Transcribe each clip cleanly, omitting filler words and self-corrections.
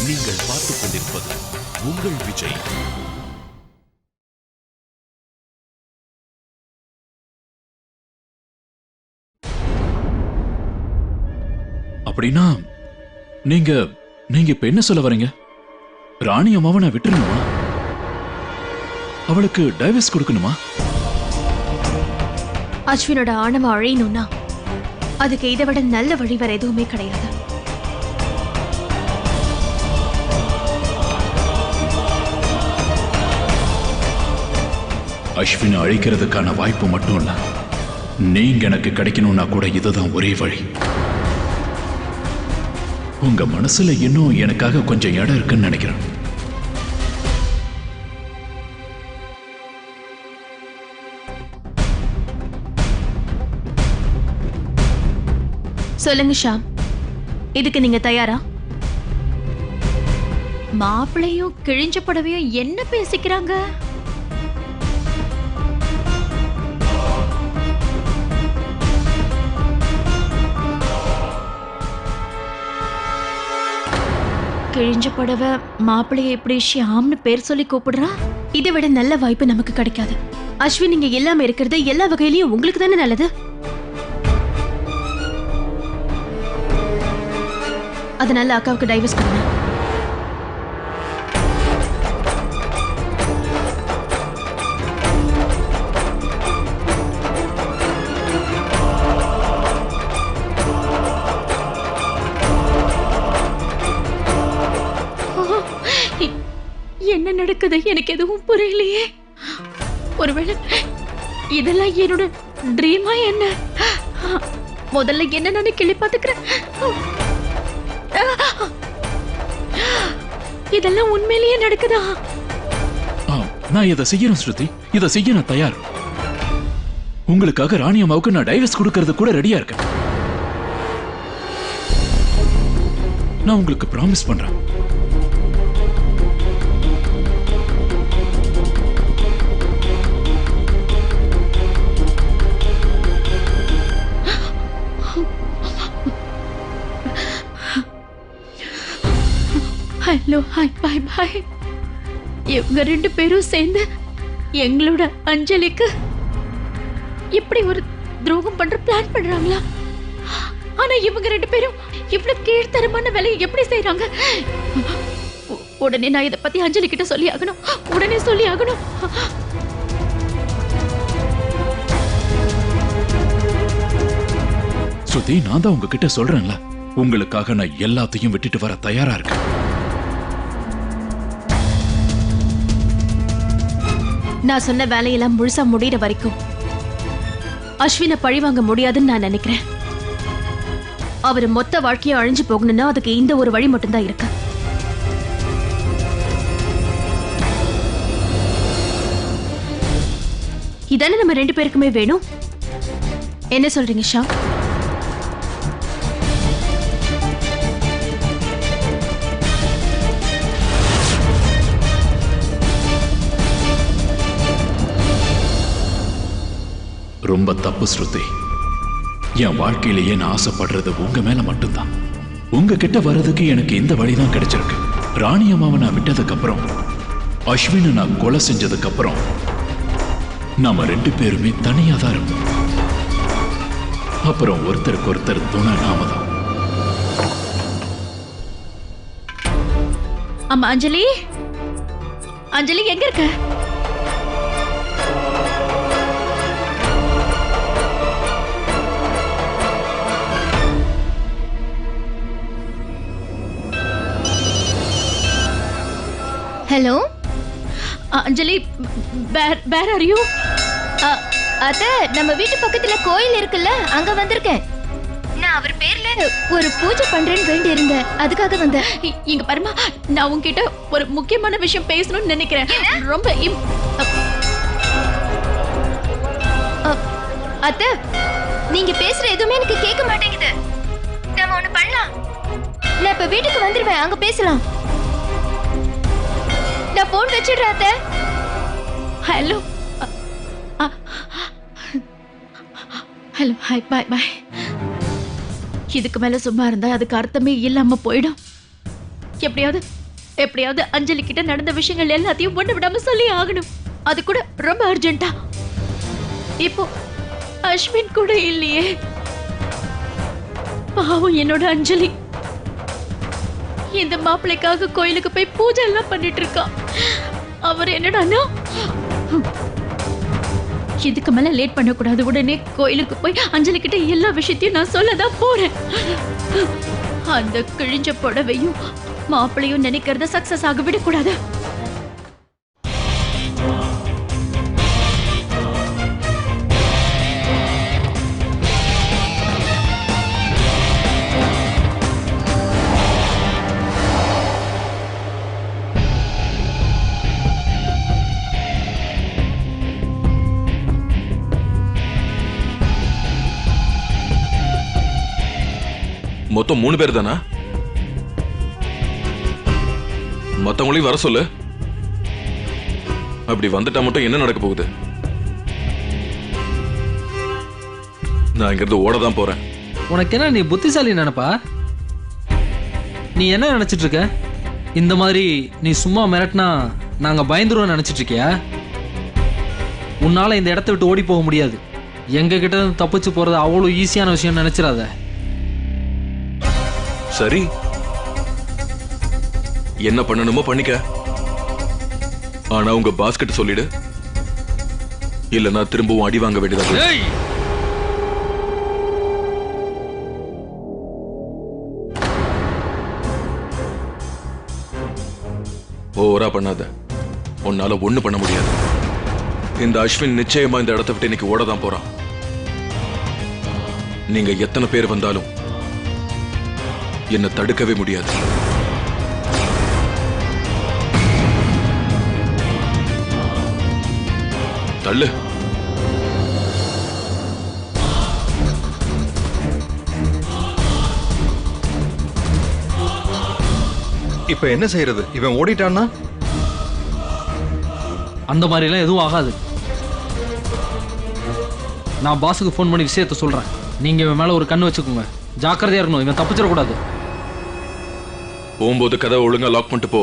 நீங்கள் பார்த்துக் கொண்டிருப்பது உங்கள் விஜய். அப்படின்னா நீங்க நீங்க இப்ப என்ன சொல்ல வரீங்க? ராணி அம்மாவை நான் விட்டுருணுமா? அவளுக்கு டைவர்ஸ் கொடுக்கணுமா? அஸ்வினோட ஆணவம் அழையணும்னா அதுக்கு இதை விட நல்ல வழி வேற எதுவுமே கிடையாது. அஸ்வினை அழிக்கிறதுக்கான வாய்ப்பு மட்டும் இல்ல, நீங்க எனக்கு கிடைக்கணும்னா கூட இதுதான் ஒரே வழி. உங்க மனசுல இன்னும் எனக்காக கொஞ்சம் இடம் இருக்குன்னு நினைக்கிறேன். சொல்லுங்க ஷாம், இதுக்கு நீங்க தயாரா? மாப்பிள்ளையும் கிழிஞ்ச புடவையும் என்ன பேசிக்கிறாங்க? கிழிஞ்ச புடவை மாப்பிள்ளைய எப்படி ஷியாம்னு பேர் சொல்லி கூப்பிடுறா? இதை விட நல்ல வாய்ப்பு நமக்கு கிடைக்காது. அஸ்வின் நீங்க இல்லாம இருக்கிறது எல்லா வகையிலயும் உங்களுக்கு தானே நல்லது. அதனால அக்காவுக்கு டைவர்ஸ் கொடுங்க. என்ன நடக்குது எனக்கு எதுவும் புரியலையே. ஒருவேளை இதெல்லாம் என்னோட ட்ரீமா என்ன? முதல்ல என்ன நான் கிளி பாத்துக்கிறேன். இதெல்லாம் உண்மையிலேயே நடக்குதா? நான் இதை செய்யறேன் ஸ்ருதி, இதை செய்ய நான் தயார். உங்களுக்காக ராணி அம்மாவுக்கு நான் டைவர்ஸ் கொடுக்கறது கூட ரெடியா இருக்கேன். நான் உங்களுக்கு ப்ராமிஸ் பண்றேன். ஹலோ, ஹாய், பாய் பாய். இவங்க ரெண்டு பேரும் சேர்ந்து எங்களோட அஞ்சலிக்கு இப்படி ஒரு துரோகம் பண்ற பிளான் பண்றாங்களா? ஆனா இவங்க ரெண்டு பேரும் இவ்வளவு கீழ்த்தரமான வேலையை எப்படி செய்யறாங்க? உடனே நான் இதை பத்தி அஞ்சலி கிட்ட சொல்லி ஆகணும், உடனே சொல்லி ஆகணும். ஸ்ருதி, நான் தான் உங்ககிட்ட சொல்றேன்ல, உங்களுக்காக நான் எல்லாத்தையும் விட்டுட்டு வர தயாரா இருக்கேன். நான் சொன்ன வேலையெல்லாம் முழுசா முடிகிற வரைக்கும் அஸ்வினை பழி வாங்க முடியாதுன்னு நான் நினைக்கிறேன். அவர் மொத்த வாழ்க்கையை அழிஞ்சு போகணும்னா அதுக்கு இந்த ஒரு வழி மட்டும்தான் இருக்கு. இதானே நம்ம ரெண்டு பேருக்குமே வேணும். என்ன சொல்றீங்க ஷா? ரொம்ப தப்பு ஸ்ருதி. என் வாழ்க்கையிலேயே நான் ஆசைப்படுறது உங்க மேல மட்டும்தான். உங்ககிட்ட வர்றதுக்கு எனக்கு இந்த வழிதான் கிடைச்சிருக்கு. ராணி அம்மாவை நான் விட்டதுக்கு அப்புறம், அஸ்வினை நான் கொலை செஞ்சதுக்கு அப்புறம் நாம ரெண்டு பேருமே தனியா தான் இருப்போம். அப்புறம் ஒருத்தருக்கு ஒருத்தர் துணை நாம தான். அம்மா அஞ்சலி, அஞ்சலி எங்க இருக்க? Hello Anjali, where are you? அத்தை, நம்ம வீட்டு பக்கத்துல கோயில் இருக்குல்ல, அங்க வந்திருக்கேன். நான் அவர் பேர்ல ஒரு பூஜை பண்றேன்னு வேண்டி இருந்தேன், அதுக்காக வந்தேன். இங்க பாருமா, நான் உங்ககிட்ட ஒரு முக்கியமான விஷயம் பேசணும்னு நினைக்கிறேன். ரொம்ப அத்தை, நீங்க பேசுற எதுவுமே எனக்கு கேட்க மாட்டேங்குது. நம்ம ஒண்ணு பண்ணலாம், நான் இப்ப வீட்டுக்கு வந்துருவேன், அங்க பேசலாம். நான் போன் வச்சிடுறேன் அத்தை. ஹலோ ஹலோ, ஹாய், பாய் பாய். இதுக்கு மேல சும்மா இருந்தா அதுக்கு அர்த்தமே இல்லாம போயிடும். எப்படியாவது அஞ்சலி கிட்ட நடந்த விஷயங்கள் எல்லாத்தையும் ஒண்ணு விடாம சொல்லி ஆகணும். அது கூட ரொம்ப அர்ஜென்ட்டா. இப்போ அஸ்வின் கூட இல்லையே, பாவம் என்னோட அஞ்சலி. இந்த மாப்பிள்ளைக்காக கோயிலுக்கு போய் பூஜை எல்லாம் பண்ணிட்டு இருக்கா. அவர் என்னடான்னா, இதுக்கு மேல லேட் பண்ணக்கூடாது, உடனே கோயிலுக்கு போய் அஞ்சலி கிட்ட எல்லா விஷயத்தையும் நான் சொல்லதான் போறேன். அந்த கிழிஞ்ச புடவையும் மாப்பிள்ளையும் நினைக்கிறத சக்சஸ் ஆக விடக்கூடாது. மொத்தம் 3 பேர் தானா? மத்தவங்களையும் வர சொல்லு. அப்படி வந்துட்டா மட்டும் என்ன நடக்க போகுது? நான் இங்கிருந்து ஓடதான் போறேன். உனக்கு என்ன, நீ புத்திசாலி நினைப்பா? நீ என்ன நினைச்சிட்டு இருக்க? இந்த மாதிரி நீ சும்மா மிரட்டினா நாங்க பயந்துருவோம் நினைச்சிட்டு இருக்கியா? உன்னால இந்த இடத்த விட்டு ஓடி போக முடியாது. எங்க கிட்ட இருந்து தப்பிச்சு போறது அவ்வளவு ஈஸியான விஷயம் நினைச்சிடாத. சரி, என்ன பண்ணணுமோ பண்ணிக்க. ஆனா உங்க பாஸ் கிட்ட சொல்லிடு, இல்லனா திரும்பவும் அடி வாங்க வேண்டியதாக. ஓவரா பண்ணாத, உன்னால ஒண்ணு பண்ண முடியாது. இந்த அஸ்வின் நிச்சயமா இந்த இடத்தை விட்டு இன்னைக்கு ஓடதான் போறான். நீங்க எத்தனை பேர் வந்தாலும் என்ன தடுக்கவே முடியாது. தள்ளு. இப்ப என்ன செய்யறது? இவன் ஓடிட்டான்னா அந்த மாதிரிலாம் எதுவும் ஆகாது. நான் பாஸுக்கு ஃபோன் பண்ணி விஷயத்த சொல்றேன். நீங்க இவன் மேல ஒரு கண்ணு வச்சுக்கோங்க. ஜாக்கிரதையா இருக்கணும், இவன் தப்பிச்சிடக்கூடாது. போகும்போது கதவை ஒழுங்கா லாக் பண்ணிட்டு போ.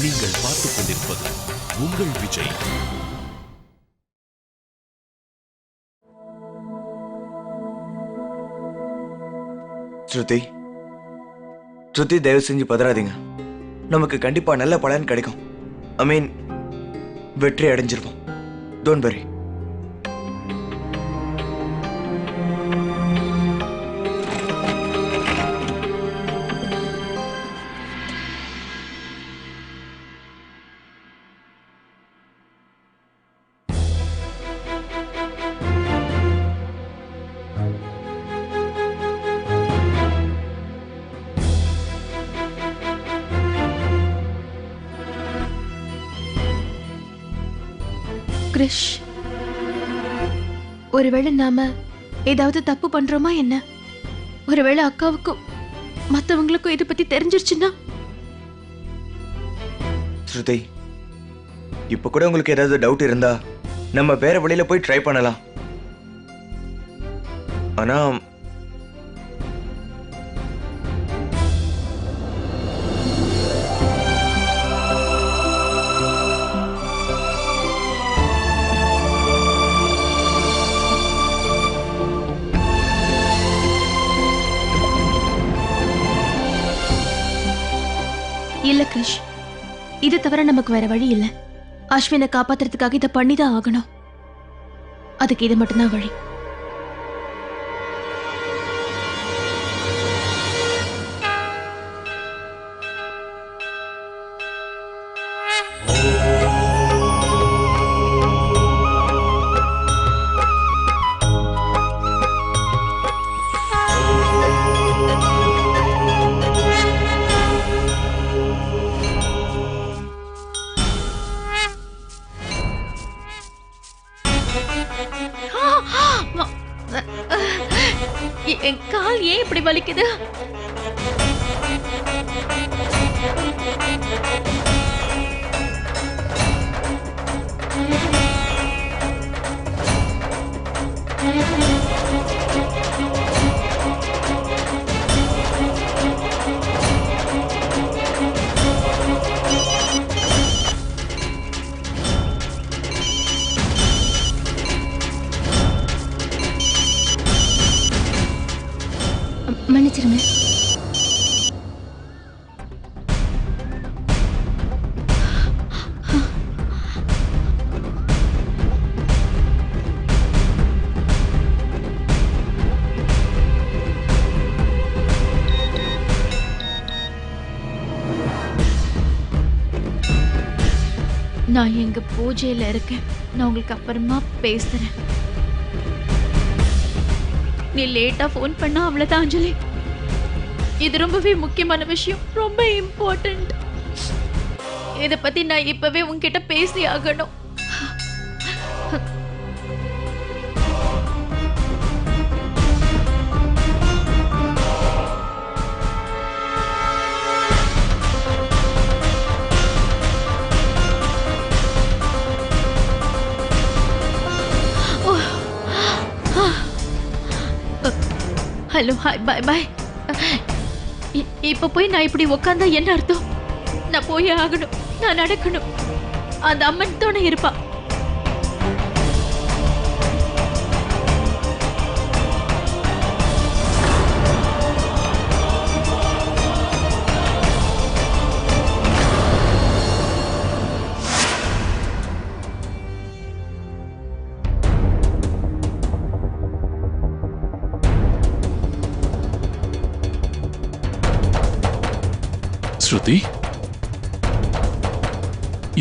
நீங்கள் பார்த்துக் கொண்டிருப்பது உங்கள் விஜய். ஸ்ருதி தயவு செஞ்சு பதறாதீங்க. நமக்கு கண்டிப்பா நல்ல பலன் கிடைக்கும். ஐ மீன், வெற்றி அடைஞ்சிருவோம். Don't worry. கிரிஷ், ஒருவேளை நாம ஏதாவது தப்பு பண்றோமா என்ன? ஒருவேளை அக்காவுக்கும் மத்தவங்களுக்கும் இதை பத்தி தெரிஞ்சிருச்சுன்னா? ஸ்ருதி, இப்ப கூட உங்களுக்கு ஏதாவது டவுட் இருந்தா நம்ம வேற வழியில போய் ட்ரை பண்ணலாம். ஆனா இல்ல கிரிஷ், இது தவிர நமக்கு வேற வழி இல்ல. அஸ்வினை காப்பாத்துறதுக்காக இதை பண்ணிதான் ஆகணும். அதுக்கு இது மட்டும்தான் வழி. என் கால் ஏன் இப்படி வலிக்குது? நான் எங்க பூஜையில இருக்கேன். நான் உங்களுக்கு அப்புறமா பேசுறேன். நீ லேட்டா ஃபோன் பண்ணா அவ்வளவுதான் அஞ்சலி. இது ரொம்பவே முக்கியமான விஷயம், ரொம்ப இம்பார்ட்டன்ட். இத பத்தி நான் இப்பவே உன்கிட்ட பேசி ஆகணும். ஹலோ, ஹாய், பாய் பாய். இப்ப போய் நான் இப்படி உட்காந்தா என்ன அர்த்தம்? நான் போயே ஆகணும், நான் நடக்கணும். அந்த அம்மன் துணை இருப்பா. ஸ்ருதி,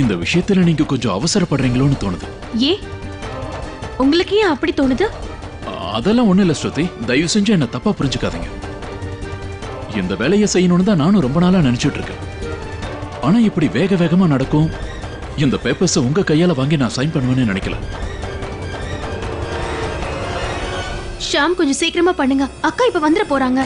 இந்த விஷயத்துல நீங்க கொஞ்சம் அவசரப்படுறீங்களோன்னு தோணுது. ஏ, உங்களுக்கு ஏன் அப்படி தோணுது? அதெல்லாம் ஒண்ணு இல்ல ஸ்ருதி, தயவு செஞ்சு என்ன தப்பா புரிஞ்சுக்காதீங்க. இந்த வேலையை செய்யணும்னு தான் நானும் ரொம்ப நாளா நினைச்சிட்டு இருக்கேன். ஆனா இப்படி வேக வேகமா நடக்கும், இந்த பேப்பர்ஸை உங்க கையால வாங்கி நான் சைன் பண்ணுவேன்னு நினைக்கல. ஷாம், கொஞ்சம் சீக்கிரமா பண்ணுங்க. அக்கா இப்ப வந்துட போறாங்க.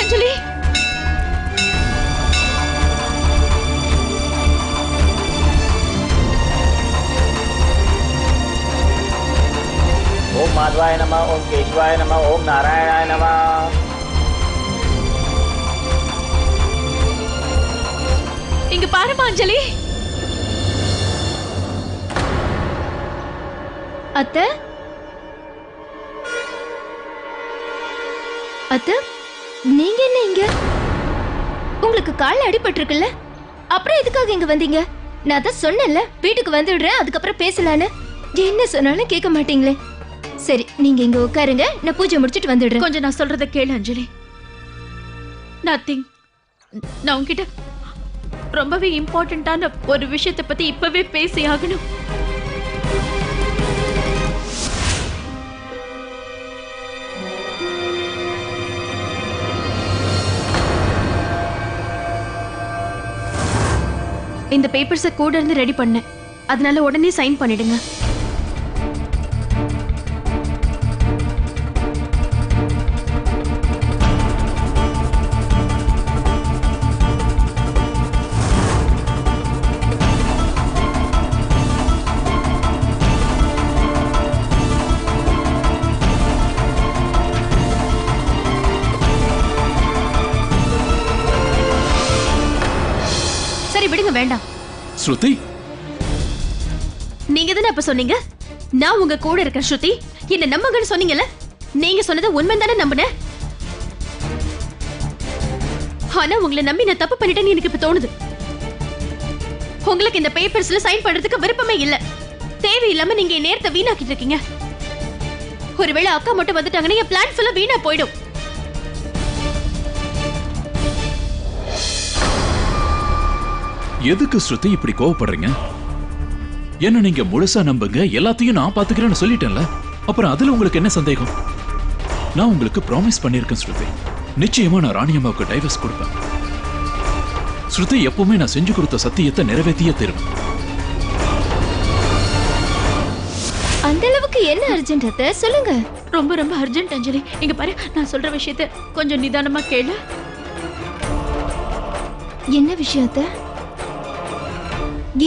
அஞ்சலி, ओम माधवाय नमः, ओम केशवाय नमः, ओम नारायणाय नमः। இங்க பாருமா அஞ்சலி. அத்தை, அத்தை, நீங்க என்ன இங்க? உங்களுக்கு கால்ல அடிபட்டு இருக்குல்ல, அப்புறம் எதுக்காக இங்க வந்தீங்க? நான் தான் சொன்னேன்ல வீட்டுக்கு வந்துடுறேன், அதுக்கப்புறம் பேசலான்னு. என்ன சொன்னாலும் கேட்க மாட்டீங்களே. சரி, நீங்க இங்க உட்காருங்க, நான் பூஜை முடிச்சிட்டு வந்துடுறேன். கொஞ்சம் நான் சொல்றத கேளு அஞ்சலி. நத்திங். நான் உன்கிட்ட ரொம்பவே இம்பார்ட்டன்டான ஒரு விஷயத்தை பத்தி இப்பவே பேசி ஆகணும். இந்த பேப்பர்ஸை கூட இருந்து ரெடி பண்ணேன், அதனால உடனே சைன் பண்ணிடுங்க. சரி விடுங்க, வேண்டாம். ஸ்ருதி, நீங்க தானே அப்ப சொன்னீங்க நான் உங்க கூட இருக்கேன் ஸ்ருதி, என்ன நம்புங்கன்னு சொன்னீங்கல்ல. நீங்க சொன்னது உண்மை தானே நம்பினேன். ஆனா உங்களை நம்பி நான் தப்பு பண்ணிட்டேன்னு எனக்கு இப்ப தோணுது. உங்களுக்கு இந்த பேப்பர்ஸ்ல சைன் பண்றதுக்கு விருப்பமே இல்ல. தேவையில்லாம நீங்க என் நேரத்தை வீணாக்கிட்டு இருக்கீங்க. ஒருவேளை அக்கா மட்டும் வந்துட்டாங்கன்னா என் பிளான் ஃபுல்லா வீணா போயிடும். எதுக்கு ஸ்ருதி இப்படி கோவப்படுறீங்க? என்ன நீங்க முழுசா நம்புங்க, எல்லாத்தையும் நான் பாத்துக்கிறேன்னு சொல்லிட்டேன்ல, அப்புறம் அதுல உங்களுக்கு என்ன சந்தேகம்? நான் உங்களுக்கு ப்ராமிஸ் பண்ணியிருக்கேன் ஸ்ருதி. நிச்சயமா நான் ராணியம்மாவுக்கு டைவர்ஸ் கொடுப்பேன். ஸ்ருதி, எப்பவுமே நான் செஞ்சு கொடுத்த சத்தியத்தை நிறைவேற்றியே தருவேன். அந்த அளவுக்கு என்ன அர்ஜென்ட் அத்தை, சொல்லுங்க. ரொம்ப ரொம்ப அர்ஜென்ட் அஞ்சலி. இங்க பாரு, நான் சொல்ற விஷயத்த கொஞ்சம் நிதானமா கேளு. என்ன விஷயம் அத்தை?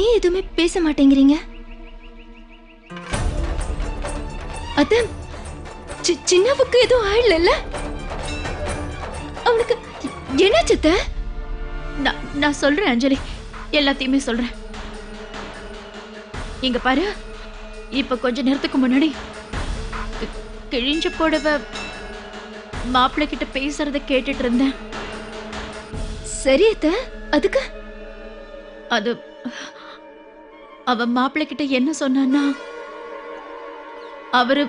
ஏன் எதுவுமே பேச மாட்டேங்கிறீங்க? அத்தை, சின்னவுக்கு எதுவும் ஆயிடல? அவனுக்கு என்னாச்சு அத்தை? நான் சொல்றேன் அஞ்சலி, எல்லாத்தையுமே சொல்றேன். இங்க பாரு, இப்ப கொஞ்ச நேரத்துக்கு முன்னாடி கிழிஞ்ச புடவை மாப்பிள்ளை கிட்ட பேசுறத கேட்டுட்டு இருந்தேன். சரி அத்தை, அதுக்கு? அது அவ மாப்பிள்ளை கிட்ட என்ன சொன்னான்னா, அவர்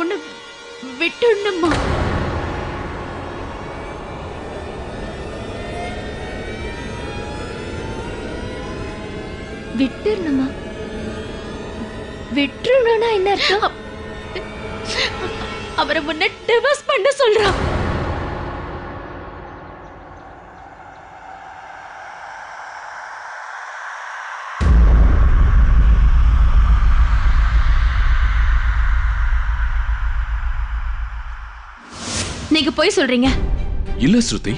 ஒண்ணு விட்டுணுமா. விட்டுணுமா? விட்டுணும்னா என்ன அர்த்தம்? அவரை முன்ன டிவோர்ஸ் பண்ண சொல்றான். நீங்க போய் சொல்றீங்க. இல்ல ஸ்ருதி.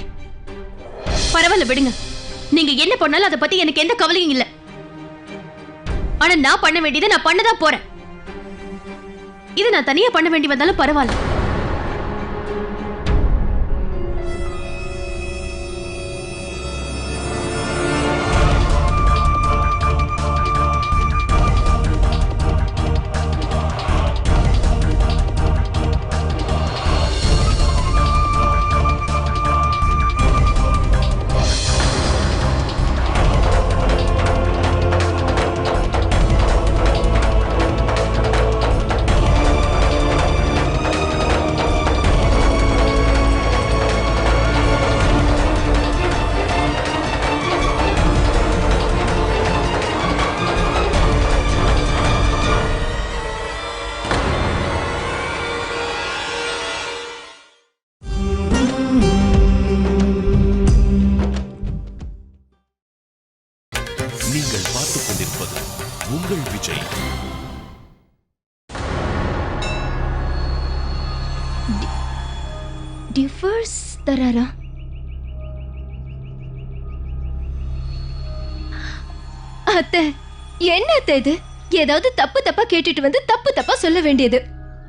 பரவாயில்ல விடுங்க. நீங்க என்ன பண்ணாலும் அதை பத்தி எனக்கு எந்த கவலையும் இல்ல. ஆனா நான் பண்ண வேண்டியதை நான் பண்ணதான் போறேன். இதை நான் தனியா பண்ண வேண்டி வந்தாலும் பரவாயில்ல. நீங்கள் பார்த்துக் கொண்டிருப்பது உங்கள் விஜய். டிவோர்ஸ் தராரா? அத்தை, என்ன அத்தை இது? ஏதாவது தப்பா கேட்டுட்டு வந்து தப்பா சொல்ல வேண்டியது.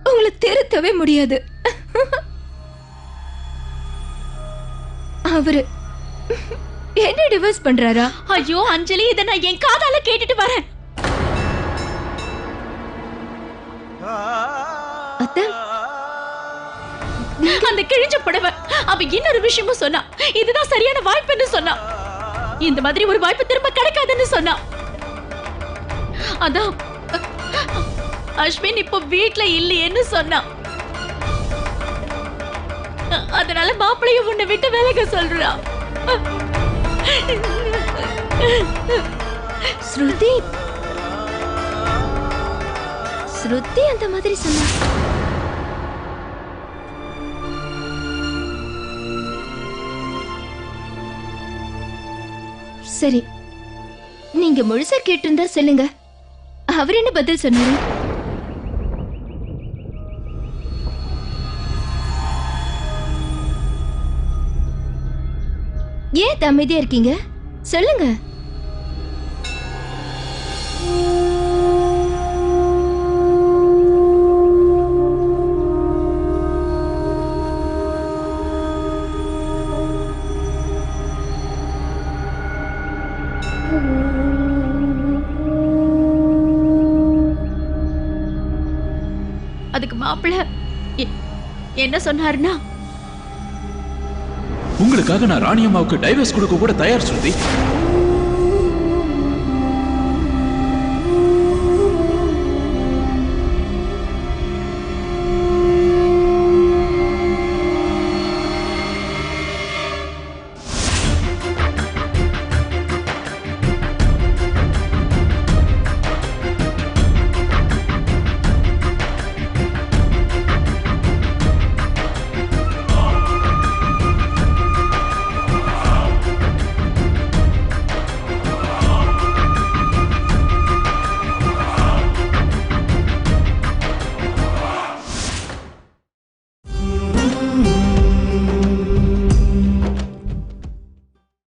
உங்களை திருத்தவே முடியாது. அவரு என்ன டிவோர்ஸ் பண்றாரா? ஐயோ அஞ்சலி, இதை நான் என் காதால கேட்டுட்டு வரேன். அத்தை, அந்த கிழிஞ்ச புடவை அவ இன்னொரு விஷயமும் சொன்னா. இதுதான் சரியான வாய்ப்புன்னு சொன்னா. இந்த மாதிரி ஒரு வாய்ப்பு திரும்ப கிடைக்காதுன்னு சொன்னா. அதான் அஸ்வின் இப்போ வீட்ல இல்லையேன்னு சொன்னா. அதனால மாப்பிள்ளைய உன்னை விட்டு விலக சொல்றா. ஸ்ருதி அந்த மாதிரி சொன்னா. சரி, நீங்க முழுசா கேட்டிருந்தா சொல்லுங்க. அவர் என்ன பதில் சொன்னாரு? ஏன் அமைதியா இருக்கீங்க? சொல்லுங்க. அதுக்கு மாப்பிள்ளை என்ன சொன்னாருன்னா, உங்களுக்காக நான் ராணியம்மாவுக்கு டைவர்ஸ் கொடுக்க கூட தயார் ஸ்ருதி.